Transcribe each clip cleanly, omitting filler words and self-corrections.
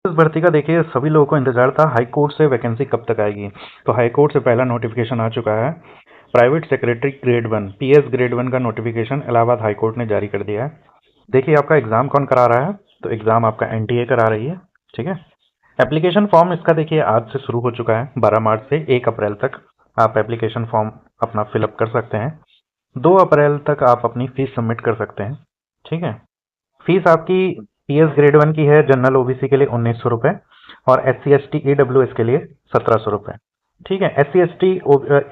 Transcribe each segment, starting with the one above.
इस भर्ती का देखिए सभी लोगों को इंतजार था, हाई कोर्ट से वैकेंसी कब तक आएगी। तो हाई कोर्ट से पहला नोटिफिकेशन आ चुका है। Private secretary grade 1 PS grade 1 का नोटिफिकेशन इलाहाबाद हाई कोर्ट ने जारी कर दिया है। देखिए आपका एग्जाम कौन करा रहा है, तो एग्जाम आपका एनटीए करा रही है। ठीक है। एप्लीकेशन फॉर्म इसका देखिए आज से शुरू हो चुका है, 12 मार्च से 1 अप्रैल तक आप एप्लीकेशन फॉर्म अपना फिलअप कर सकते हैं। 2 अप्रैल तक आप अपनी फीस सबमिट कर सकते हैं। ठीक है। फीस आपकी पीएस ग्रेड 1 की है जनरल ओबीसी के लिए 1900 रुपये और SC ST EWS के लिए 1700 रुपये। ठीक है। SC ST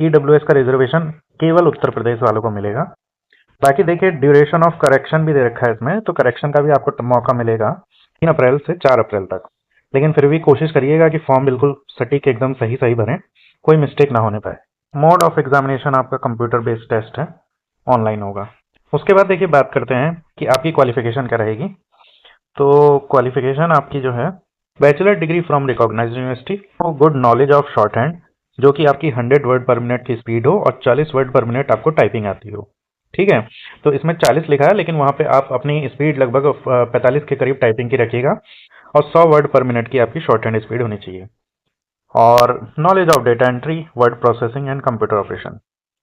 EWS का रिजर्वेशन केवल उत्तर प्रदेश वालों को मिलेगा। बाकी देखिए ड्यूरेशन ऑफ करेक्शन भी दे रखा है इसमें, तो करेक्शन का भी आपको मौका मिलेगा 3 अप्रैल से 4 अप्रैल तक। लेकिन फिर भी कोशिश करिएगा कि फॉर्म बिल्कुल सटीक एकदम सही सही भरें, कोई मिस्टेक ना होने पाए। मोड ऑफ एग्जामिनेशन आपका कंप्यूटर बेस्ड टेस्ट है, ऑनलाइन होगा। उसके बाद देखिए बात करते हैं कि आपकी क्वालिफिकेशन क्या रहेगी। तो क्वालिफिकेशन आपकी जो है bachelor degree from recognised university और good knowledge of shorthand, जो कि आपकी 100 वर्ड पर मिनट की स्पीड हो और 40 वर्ड पर मिनट आपको टाइपिंग आती हो। ठीक है। तो इसमें 40 लिखा है, लेकिन वहाँ पे आप अपनी स्पीड लगभग 45 के करीब टाइपिंग की रखिएगा और 100 वर्ड पर मिनट की आपकी शॉर्ट हैंड स्पीड होनी चाहिए। और knowledge of data entry, word processing and computer operation.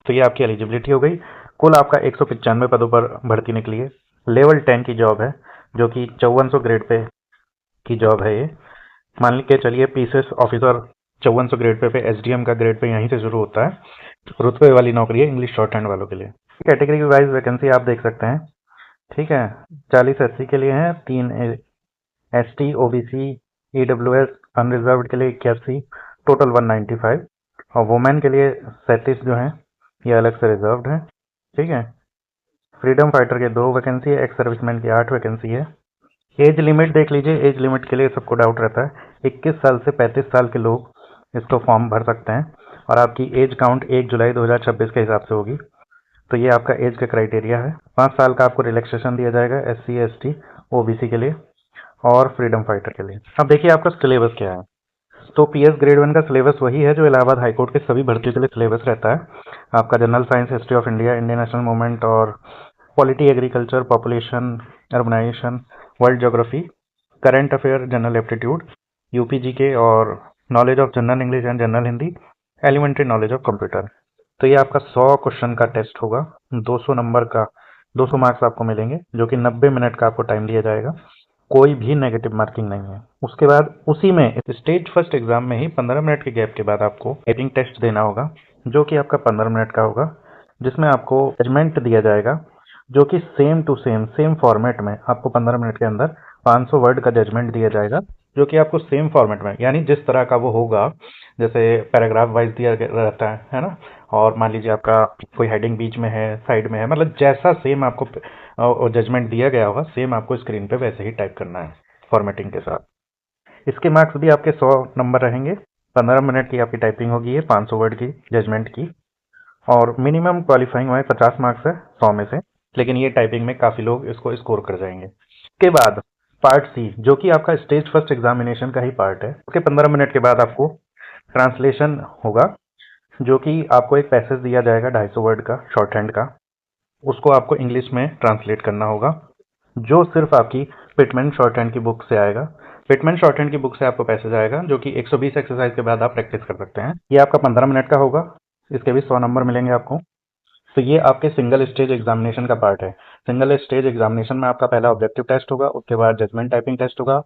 तो ये आपकी एलिजिबिलिटी हो गई। कुल आपका 195 पदों पर भर्ती निकली है। लेवल 10 की जॉब है, जो कि 5400 ग्रेड पे की जॉब है ये। मान के चलिए PCS officer 5400 grade pay SDM का ग्रेड पे यहीं से शुरू होता है। रुतबे वाली नौकरी है इंग्लिश शॉर्ट हैंड वालों के लिए। कैटेगरी वाइज वैकेंसी आप देख सकते हैं। ठीक है। 40 एससी के लिए हैं, 3 एसटी ओबीसी ईडब्ल्यूएस अनरिजर्व्ड के लिए 81, टोटल 195। और वुमेन के लिए 37 जो हैं ये अलग से रिजर्व्ड हैं। ठीक है। फ्रीडम फाइटर के 2 वैकेंसी है, एक्स सर्विसमैन की 8 वैकेंसी है। एज लिमिट देख लीजिए, एज लिमिट के लिए सबको डाउट रहता है। 21 साल से 35 साल के लोग इसको फॉर्म भर सकते हैं और आपकी एज काउंट 1 जुलाई 2026 के हिसाब से होगी। तो ये आपका एज का क्राइटेरिया है। 5 साल का आपको रिलैक्सेशन दिया जाएगा SC ST OBC के लिए और फ्रीडम फाइटर के लिए। अब देखिए आपका सिलेबस क्या है। तो पीएस ग्रेड 1 का सिलेबस वही है जो इलाहाबाद हाईकोर्ट के सभी भर्तियों के लिए सिलेबस रहता है। आपका general science, history of India, Indian national movement और polity, agriculture, population, urbanisation, world geography, current affair, general aptitude, UPGK और knowledge of general English and general Hindi, elementary knowledge of computer. तो ये आपका 100 क्वेश्चन का test होगा, 200 number का, 200 marks आपको मिलेंगे, जो कि 90 मिनट का आपको टाइम दिया जाएगा। कोई भी नेगेटिव मार्किंग नहीं है। उसके बाद उसी में स्टेज फर्स्ट एग्जाम में ही 15 मिनट के गैप के बाद आपको टाइपिंग टेस्ट देना होगा, जो कि आपका 15 मिनट का होगा, जिसमें आपको जजमेंट दिया जाएगा, जो कि सेम टू सेम फॉर्मेट में आपको 15 मिनट के अंदर 500 वर्ड का जजमेंट दिया जाएगा, जो कि आपको सेम फॉर्मेट में, यानी जिस तरह का वो होगा, जैसे पैराग्राफ वाइज दिया रहता है ना। और मान लीजिए आपका कोई हेडिंग बीच में है, साइड में है, मतलब जैसा सेम आपको जजमेंट दिया गया होगा, सेम आपको स्क्रीन पे वैसे ही टाइप करना है फॉर्मेटिंग के साथ। इसके मार्क्स भी आपके 100 नंबर रहेंगे। 15 मिनट की आपकी टाइपिंग होगी, ये 500 वर्ड की जजमेंट की। और मिनिमम क्वालिफाइंग में 50 मार्क्स है 100 में से, लेकिन ये टाइपिंग में काफ़ी लोग इसको स्कोर कर जाएंगे। इसके बाद पार्ट सी, जो कि आपका स्टेज फर्स्ट एग्जामिनेशन का ही पार्ट है, उसके 15 मिनट के बाद आपको ट्रांसलेशन होगा, जो कि आपको एक पैसेज दिया जाएगा 250 वर्ड का शॉर्ट हैंड का, उसको आपको इंग्लिश में ट्रांसलेट करना होगा, जो सिर्फ आपकी पिटमैन शॉर्ट हैंड की बुक से आएगा। पिटमैन शॉर्ट हैंड की बुक से आपको पैसेज आएगा, जो कि 120 एक्सरसाइज के बाद आप प्रैक्टिस कर सकते हैं। ये आपका 15 मिनट का होगा, इसके भी 100 नंबर मिलेंगे आपको। तो ये आपके सिंगल स्टेज एग्जामिनेशन का पार्ट है। सिंगल स्टेज एग्जामिनेशन में आपका पहला ऑब्जेक्टिव टेस्ट होगा, उसके बाद जजमेंट टाइपिंग टेस्ट होगा,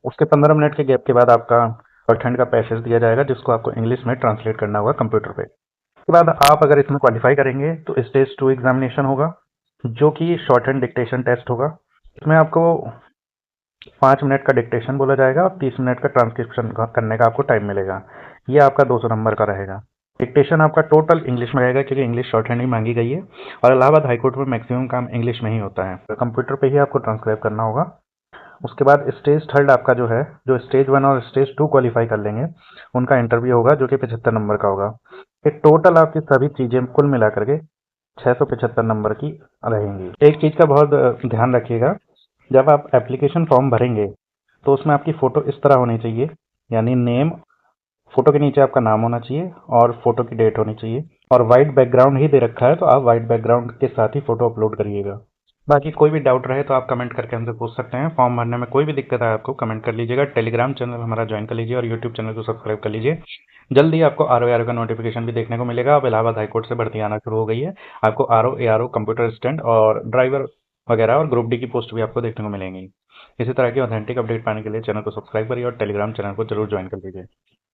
उसके 15 मिनट के गैप के बाद आपका शॉर्ट हैंड का पैसेज दिया जाएगा, जिसको आपको इंग्लिश में ट्रांसलेट करना होगा कंप्यूटर पे। उसके बाद आप अगर इसमें क्वालिफाई करेंगे तो स्टेज 2 एग्जामिनेशन होगा, जो कि शॉर्ट हैंड डिक्टेशन टेस्ट होगा। इसमें आपको 5 मिनट का डिक्टेशन बोला जाएगा और 30 मिनट का ट्रांसक्रिप्शन करने का आपको टाइम मिलेगा। ये आपका 200 नंबर का रहेगा। डिक्टेशन आपका टोटल इंग्लिश में रहेगा, क्योंकि इंग्लिश शॉर्ट हैंड ही मांगी गई है और इलाहाबाद हाईकोर्ट में मैक्सिमम काम इंग्लिश में ही होता है, तो कंप्यूटर पे ही आपको ट्रांसक्राइब करना होगा। उसके बाद स्टेज थर्ड आपका जो है, जो स्टेज 1 और स्टेज 2 क्वालिफाई कर लेंगे, उनका इंटरव्यू होगा, जो कि 75 नंबर का होगा। एक टोटल आपकी सभी चीज़ें कुल मिला करके 675 नंबर की रहेंगी। एक चीज़ का बहुत ध्यान रखिएगा, जब आप एप्लीकेशन फॉर्म भरेंगे तो उसमें आपकी फ़ोटो इस तरह होनी चाहिए, यानी नेम, फोटो के नीचे आपका नाम होना चाहिए और फोटो की डेट होनी चाहिए। और वाइट बैकग्राउंड ही दे रखा है, तो आप वाइट बैकग्राउंड के साथ ही फोटो अपलोड करिएगा। बाकी कोई भी डाउट रहे तो आप कमेंट करके हमसे पूछ सकते हैं। फॉर्म भरने में कोई भी दिक्कत आए आपको कमेंट कर लीजिएगा। टेलीग्राम चैनल हमारा ज्वाइन कर लीजिए और यूट्यूब चैनल को सब्सक्राइब कर लीजिए। जल्दी ही आपको आर ओ ए आर ओ का नोटिफिकेशन भी देखने को मिलेगा। अब इलाहाबाद हाईकोर्ट से भर्ती आना शुरू हो गई है। आपको R O A R O computer assistant और ड्राइवर वगैरह और ग्रुप डी की पोस्ट भी आपको देखने को मिलेंगी। इसी तरह की ऑथेंटिक अपडेट पाने के लिए चैनल को सब्सक्राइब करिए और टेलीग्राम चैनल को जरूर ज्वाइन कर लीजिए।